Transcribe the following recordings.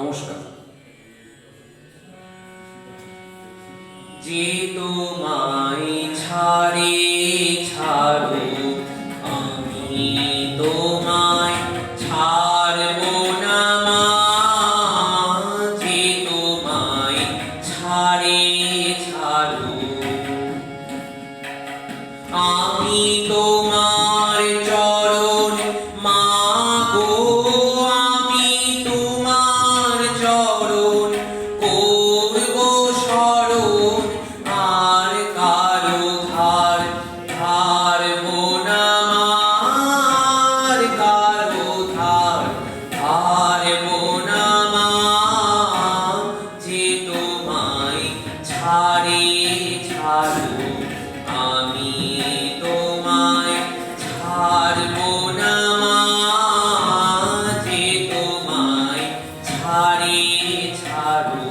নমস্কার। যে তোমায় ছাড়ে ছাড়ো আমি তোমায় ছাড়ব না মা। যে তোমায় ছাড়ে ছাড়ো আমি তোমার চরণ মা গো। আমি তোমার চরণ করব শরণ। আর কারো ধার ধারব না মা। আর কারো ধার ধারব না মা। যে তোমায় ছাড়ে ছাড়ো আমি তোমায় ছাড়ব না মা। যে তোমায় ছাড়ে ছাড়ো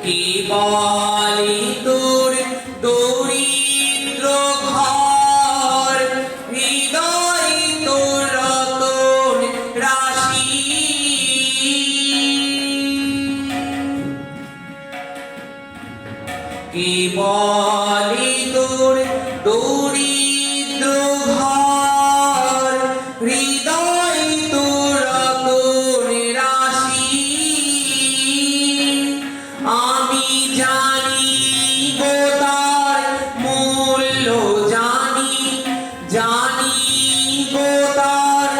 কে বলে তোর দরিদ্র ঘর হৃদয় তোর রতন রাশি। কে বলে তোর দরিদ্র ঘর হৃদয় তোর রতন রাশি। আমি জানি গো তার মূল্য জানি। জানি গো তার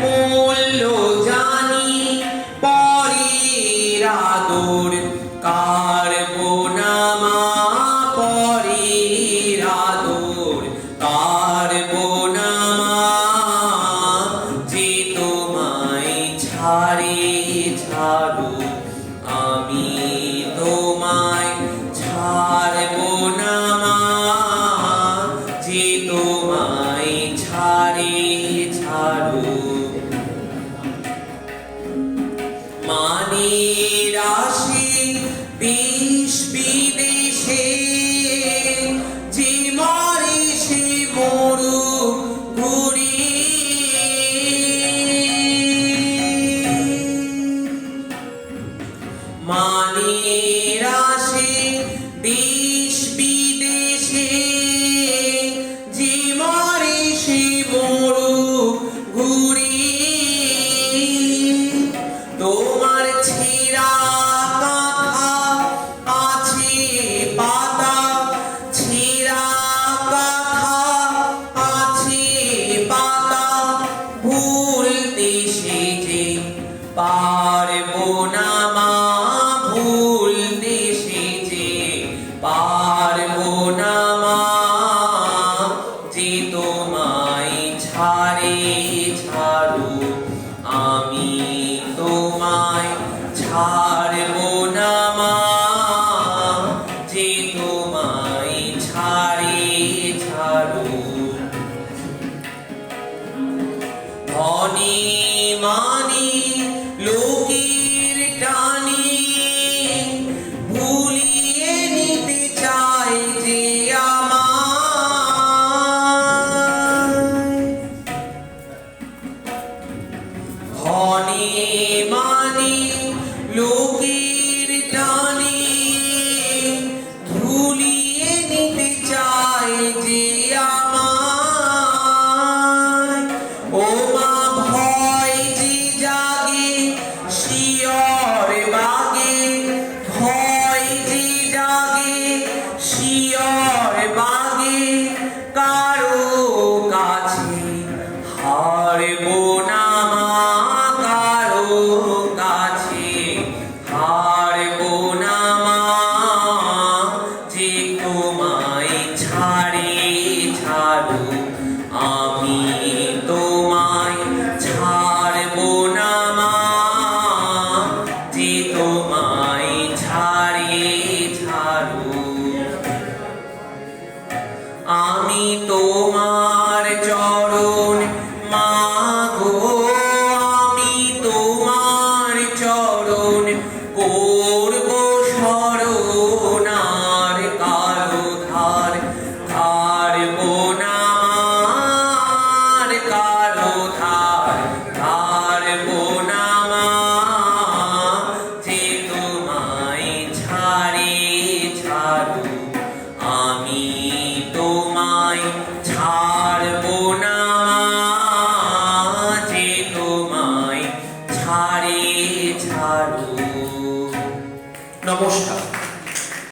মূল্য জানি। পরের আদর কারব না মা। পরের আদর কারব না মা। যে তোমায় ছাড়ে ছাড়ো আমি তোমায় ছাড়ব না মা। যে তোমায় ছাড়ে ছাড়ো মানের আশে দেশ বিদেশে যে মরে সে মরু ঘুরে। মানের আশে দেশ বিদেশে যে মরে সে মরু ঘুরে। তোমার ছেঁড়া কাঁথা আছে পাতা। ছেঁড়া কাঁথা আছে পাতা। ভুলতে সে যে পারব না মা। ভুলতে সে যে পারব না মা। যে তোমায় ছাড়ে ছাড়ো আমি তোমায় ছাড়ব না মা। যে তোমায় ছাড়ে ছাড়ো ধনে মানে লোকের টানে ভুলিয়ে নিতে চায় যে আমায়। ধনে মানে লোকের টানে ভুলিয়ে নিতে চায় যে আমায়। ও মা ভয় যে জাগে শিয়র বাগে। ভয় যে জাগে শিয়র বাগে। কারো কাছে হারব না মা। কারো কাছে হারব না মা। যে তোমায় ছাড়ে ছাড়ো আমি তোমায় ছাড়ব না মা। যে তোমায় ছাড়ে ছাড়ো আমি তোমার চরণ মা গো। আমি তোমার চরণ করব শরণ। আর কারো ধার ধারব না মা। তোমায় ছাড়বো না মা, যে তোমায় ছাড়ে ছাড়ো। নমস্কার।